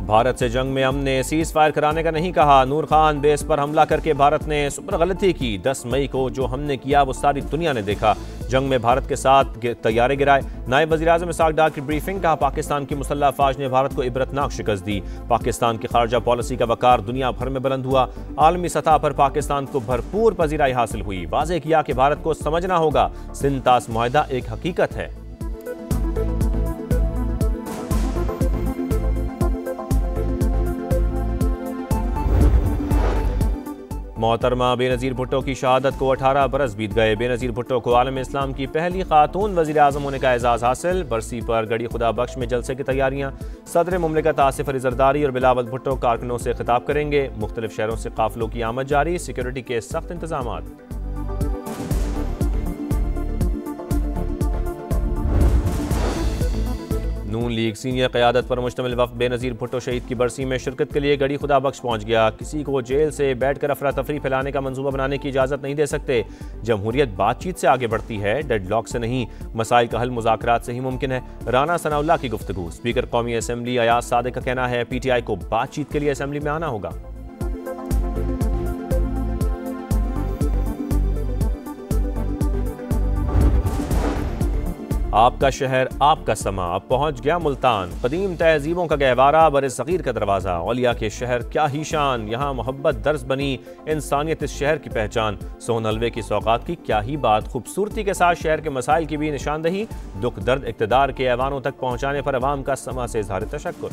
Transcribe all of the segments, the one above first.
भारत से जंग में हमने सीज फायर कराने का नहीं कहा। नूर खान बेस पर हमला करके भारत ने सुपर गलती की। 10 मई को जो हमने किया वो सारी दुनिया ने देखा। जंग में भारत के साथ तैयारे गिराए। नायब वज़ीर-ए-आज़म इसाक डार की ब्रीफिंग। कहा पाकिस्तान की मुसल्लह अफवाज ने भारत को इबरतनाक शिकस्त दी। पाकिस्तान की खारजा पॉलिसी का वकार दुनिया भर में बुलंद हुआ। आलमी सतह पर पाकिस्तान को भरपूर पजीराई हासिल हुई। वाज़ेह किया कि भारत को समझना होगा सिंतास मुआहदा एक हकीकत है। मोहतरमा बेनज़ीर भुट्टो की शहादत को 18 बरस बीत गए। बेनज़ीर भुट्टो को आलम इस्लाम की पहली खातून वज़ीर आज़म होने का एजाज़ हासिल। बरसी पर गड़ी खुदा बख्श में जलसे की तैयारियां। सदर मुमलिकत आसिफ अली ज़रदारी और बिलावल भुट्टो कारकुनों से खिताब करेंगे। मुख्तलिफ शहरों से काफिलों की आमद जारी। सिक्योरिटी के सख्त इंतजामात। नून लीग सीनियर क़यादत पर मुश्तमिल वफ़द बेनज़ीर भुट्टो शहीद की बरसी में शिरकत के लिए गड़ी खुदा बख्श पहुँच गया। किसी को जेल से बैठकर अफरा तफरी फैलाने का मंसूबा बनाने की इजाज़त नहीं दे सकते। जमहूरियत बातचीत से आगे बढ़ती है, डेडलॉक से नहीं। मसाइल का हल मुज़ाकरात से ही मुमकिन है। राना सनाउल्लाह की गुफ्तगू। स्पीकर कौमी असम्बली अयाज सादिक का कहना है PTI को बातचीत के लिए असम्बली में आना होगा। आपका शहर आपका समा अब पहुंच गया मुल्तान। कदीम तहजीबों का गहवारा, बर-ए-सग़ीर का दरवाज़ा। औलिया के शहर क्या ही शान। यहाँ मोहब्बत दर्ज बनी, इंसानियत इस शहर की पहचान। सोहन हलवे की सौगात की क्या ही बात। खूबसूरती के साथ शहर के मसाइल की भी निशानदही। दुख दर्द इक़्तिदार के ऐवानों तक पहुँचाने पर अवाम का समा से इज़हार तशक्कुर।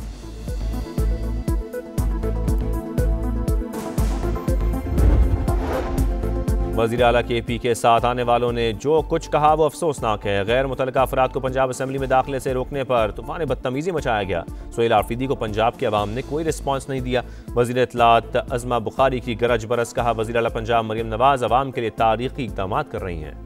वज़ीर आला KP के साथ आने वालों ने जो कुछ कहा वो अफसोसनाक है। गैर मुतल्लिका अफराद को पंजाब असम्बली में दाखिले से रोकने पर तूफान बदतमीजी मचाया गया। सुहेल आफरीदी को पंजाब के अवाम ने कोई रिस्पॉन्स नहीं दिया। वज़ीर इत्तलात अज़मा बुखारी की गरज बरस। कहा वज़ीर आला पंजाब मरियम नवाज अवाम के लिए तारीखी इक़दामात कर रही हैं।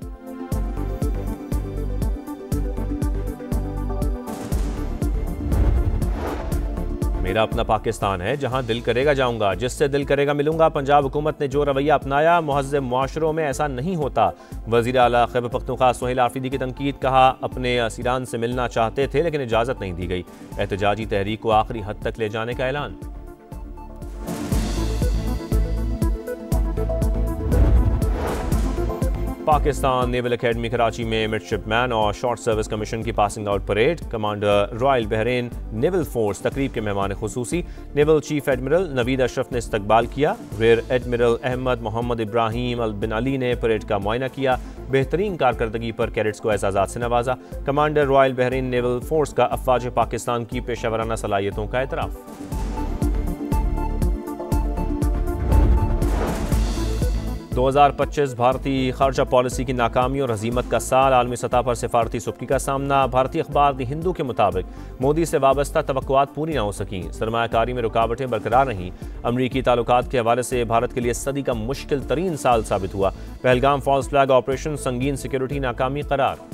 मेरा अपना पाकिस्तान है, जहां दिल करेगा जाऊंगा, जिससे दिल करेगा मिलूंगा। पंजाब हुकूमत ने जो रवैया अपनाया मुहज़्ज़ब मुआशरों में ऐसा नहीं होता। वज़ीर आला खैबर पख्तूनख्वा सुहेल आफरीदी की तनकीद। कहा अपने असीरान से मिलना चाहते थे लेकिन इजाज़त नहीं दी गई। एहतजाजी तहरीक को आखिरी हद तक ले जाने का ऐलान। पाकिस्तान नेवल एकेडमी कराची में मिडशिपमैन और शॉर्ट सर्विस कमीशन की passing out parade. Commander royal Bahrain naval force तकरीब के मेहमान खुसूसी। Naval chief admiral Naveed Ashraf ने इस्तकबाल किया। Rear admiral Ahmed Mohammed Ibrahim Al Bin Ali ने परेड का मुआयना किया। बेहतरीन कारकर्दगी पर कैडेट्स को एजाज़ात से नवाजा। Commander royal Bahrain naval force का अफवाज पाकिस्तान की पेशावराना सलाहियतों का एतराफ़। 2025 भारतीय खारजा पॉलिसी की नाकामी और हजीमत का साल। आलमी सतह पर सिफारती सुबकी का सामना। भारतीय अखबार द हिंदू के मुताबिक मोदी से वाबस्ता तवक्कुआत पूरी ना हो सकी। सरमायाकारी में रुकावटें बरकरार रहीं। अमरीकी ताल्लुकात के हवाले से भारत के लिए सदी का मुश्किल तरीन साल साबित हुआ। पहलगाम फॉल्स फ्लैग ऑपरेशन संगीन सिक्योरिटी नाकामी करार।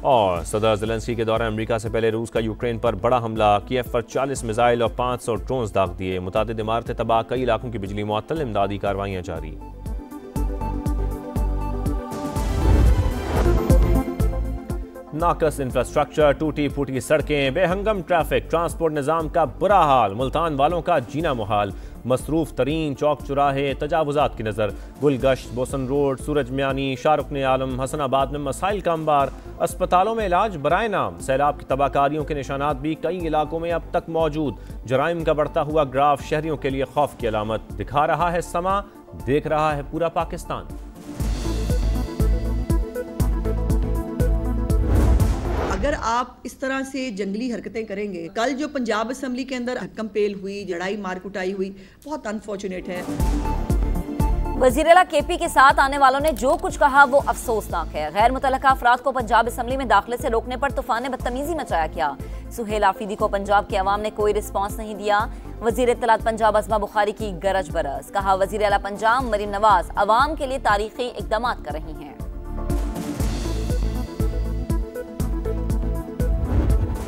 और सदर ज़ेलेंस्की के दौरे अमेरिका से पहले रूस का यूक्रेन पर बड़ा हमला। कीव पर 40 मिसाइल और 500 ड्रोन्स दाग दिए। मुतादिद इमारतें तबाह, कई इलाकों की बिजली मुअत्तल। इमदादी कार्रवाइयां जारी। नाकस इंफ्रास्ट्रक्चर, टूटी फूटी सड़कें, बेहंगम ट्रैफिक, ट्रांसपोर्ट निज़ाम का बुरा हाल। मुल्तान वालों का जीना मुहाल। मसरूफ तरीन चौक चौराहे तजावुजात की नज़र। गुलगश्त, बोसन रोड, सूरज म्यानी, शाहरुख ने आलम, हसनाबाद में मसाइल का अंबार। अस्पतालों में इलाज बराए नाम। सैलाब की तबाहकारियों के निशानात भी कई इलाकों में अब तक मौजूद। जराइम का बढ़ता हुआ ग्राफ शहरियों के लिए खौफ की अलामत। दिखा रहा है समा, देख रहा है पूरा पाकिस्तान। अगर आप इस तरह से जंगली हरकतें करेंगे, कल जो पंजाब असम्बली के अंदर हक्कम पेल हुई, लड़ाई मार कुटाई हुई, बहुत अनफॉर्चुनेट है। वज़ीर आला KP के साथ आने वालों ने जो कुछ कहा वो अफसोसनाक है। गैर मुतल्लिका अफराद को पंजाब असम्बली में दाखिले से रोकने पर तूफान बदतमीजी मचाया गया। सुहेल आफरीदी को पंजाब के अवाम ने कोई रिस्पॉन्स नहीं दिया। वज़ीर इत्तलात पंजाब अज़मा बुखारी की गरज बरस। कहा वज़ीर आला पंजाब मरीम नवाज अवाम के लिए तारीखी इक़दामात कर रही हैं।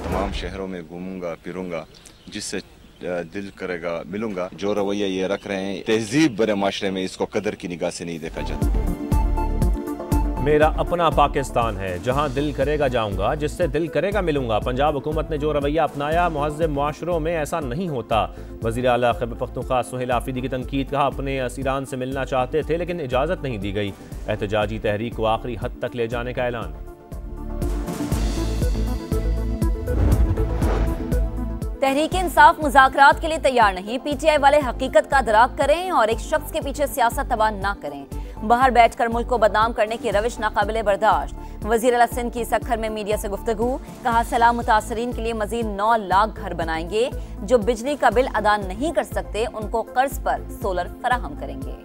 तमाम शहरों में घूमूंगा फिरूंगा, जिससे दिल करेगा मिलूंगा। जो रवैया ये रख रहे हैं तहजीब भरे माशरे में, इसको कदर की निगाह से नहीं देखा जाता। मेरा अपना पाकिस्तान है, जहां दिल करेगा जाऊंगा, जिससे दिल करेगा मिलूंगा। पंजाब हुकूमत ने जो रवैया अपनाया, मुहज़्ज़ब मुआशरों में ऐसा नहीं होता। वज़ीर आला खैबर पख्तूनख्वा सुहेल आफरीदी की तनकीद। कहा, अपने असीरान से मिलना चाहते थे लेकिन इजाज़त नहीं दी गई। एहतजाजी तहरीक को आखिरी हद तक ले जाने का ऐलान। तहरीक इंसाफ मुज़ाकरात के लिए तैयार नहीं। पीटीआई वाले हकीकत का अदराक करें और एक शख्स के पीछे सियासत तबाह ना करें। बाहर बैठकर मुल्क को बदनाम करने की रविश नाकाबिले बर्दाश्त। वज़ीर आला सिंध की सक्खर में मीडिया से गुफ्तगू। कहा, सैलाब मुतासरीन के लिए मजीद 9 लाख घर बनाएंगे। जो बिजली का बिल अदा नहीं कर सकते उनको कर्ज पर सोलर फराहम करेंगे।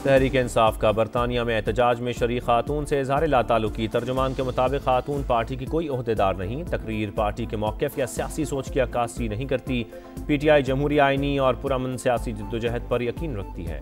तहरीक इंसाफ का बरतानिया में एहतजाज में शरीक खातून से इजहार लाताल्लुकी। तर्जुमान के मुताबिक खातून पार्टी की कोई ओहदेदार नहीं। तकरीर पार्टी के मौक़िफ़ या सियासी सोच की अक्कासी नहीं करती। पीटीआई जमहूरी आइनी और पुरअमन सियासी जद्दोजहद पर यकीन रखती है।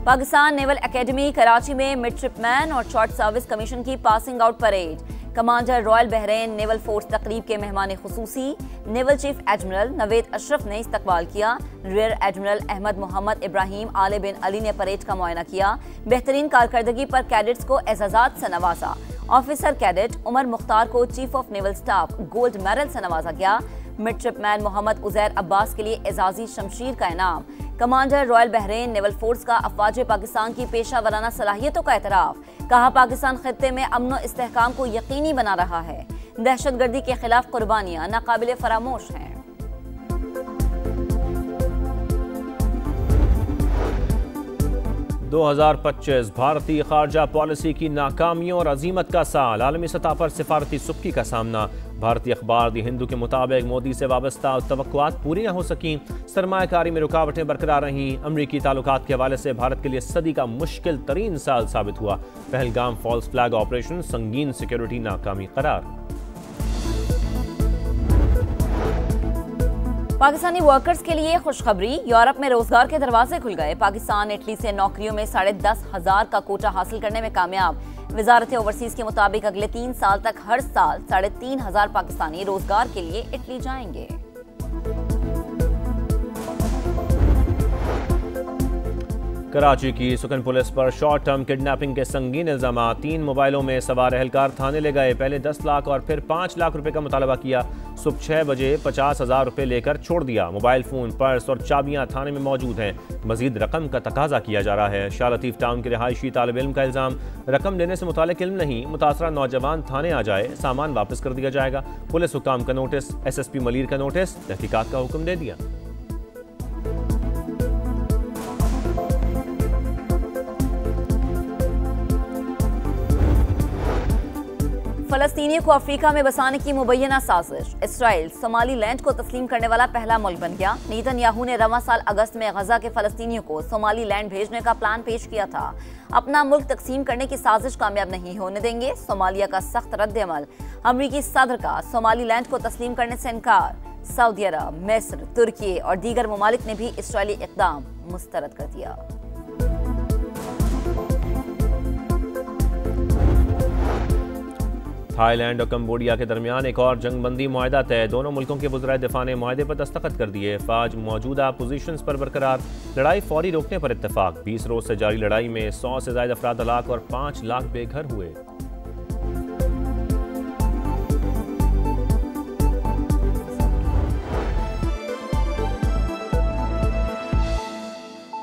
पाकिस्तान नेवल एकेडमी कराची में मिडशिपमैन और शॉर्ट सर्विस कमीशन की passing out parade. Commander royal Bahrain naval force तकरीब के मेहमान खुसूसी naval chief admiral Naveed Ashraf ने इस्तकबाल किया। Rear admiral Ahmed Mohammed Ibrahim Al Bin Ali ने परेड का मुआयना किया। बेहतरीन कारकर्दगी पर कैडेट्स को एजाजात से नवाजा। ऑफिसर कैडेट उमर मुख्तार को chief of naval staff gold medal से नवाजा गया। मिडशिपमैन मोहम्मद उजैर अब्बास के लिए एजाजी शमशीर का इनाम। Commander royal Bahrain naval force का अफवाज पाकिस्तान की पेशा वराना सलाहियतों का एतराफ। कहा, पाकिस्तान खित्ते में अमन और इस्तेहकाम को यकीनी बना रहा है। दहशतगर्दी के खिलाफ कुर्बानियां नाकाबिले फरामोश हैं। दो 2025 भारतीय खारजा पॉलिसी की नाकामियों और अजीमत का साल। आलमी सतह पर सिफारती सुक्की का सामना। भारतीय अखबार दी हिंदू के मुताबिक मोदी से वाबस्ता तवक्कुआत पूरी न हो सकी। सरमायाकारी में रुकावटें बरकरार रहीं। अमरीकी ताल्लुकात के हवाले से भारत के लिए सदी का मुश्किल तरीन साल साबित हुआ। पहलगाम फॉल्स फ्लैग ऑपरेशन संगीन सिक्योरिटी नाकामी करार। पाकिस्तानी वर्कर्स के लिए खुशखबरी। यूरोप में रोजगार के दरवाजे खुल गए। पाकिस्तान इटली से नौकरियों में 10,500 का कोटा हासिल करने में कामयाब। वजारत ओवरसीज के मुताबिक अगले 3 साल तक हर साल 3,500 पाकिस्तानी रोजगार के लिए इटली जाएंगे। कराची की सुकन पुलिस पर शॉर्ट टर्म किडनैपिंग के संगीन इल्जाम। 3 मोबाइलों में सवार एहलकार थाने ले गए। पहले 10 लाख और फिर 5 लाख रुपए का मुतालबा किया। सुबह 6 बजे 50,000 रुपए लेकर छोड़ दिया। मोबाइल फोन, पर्स और चाबियां थाने में मौजूद हैं। मजीद रकम का तकाजा किया जा रहा है। शाह लतीफ टाउन के रिहायशी तालिब इल्म का इल्जाम, रकम देने से मुतालिक इल्म नहीं। मुतासरा नौजवान थाने आ जाए, सामान वापस कर दिया जाएगा। पुलिस हुकाम का नोटिस, SSP मलीर का नोटिस, तहकीकात का हुक्म दे दिया। फलस्तीनियों को अफ्रीका में बसाने की मुबैना साजिश। इसराइल सोमाली लैंड को तस्लीम करने वाला पहला मुल्क बन गया। नेतन्याहू ने रवां साल अगस्त में गजा के फलस्तीनियों को सोमाली लैंड भेजने का प्लान पेश किया था। अपना मुल्क तकसीम करने की साजिश कामयाब नहीं होने देंगे। सोमालिया का सख्त रद्द-ए-अमल। अमरीकी सदर का सोमाली लैंड को तस्लीम करने से इनकार। सऊदी अरब, मिस्र, तुर्की और दीगर ममालिक ने भी इसराइली इक़दाम मुस्तरद कर दिया। थाईलैंड और कंबोडिया के दरमियान एक और जंगबंदी मुआहदा तय। दोनों मुल्कों के वज़राए दिफा ने मुआहदे पर दस्तखत कर दिए। फ़ौज मौजूदा पोजीशंस पर बरकरार। लड़ाई फौरी रोकने पर इत्तेफाक। 20 रोज से जारी लड़ाई में 100 से ज़ायद अफराद हलाक और 5 लाख बेघर हुए।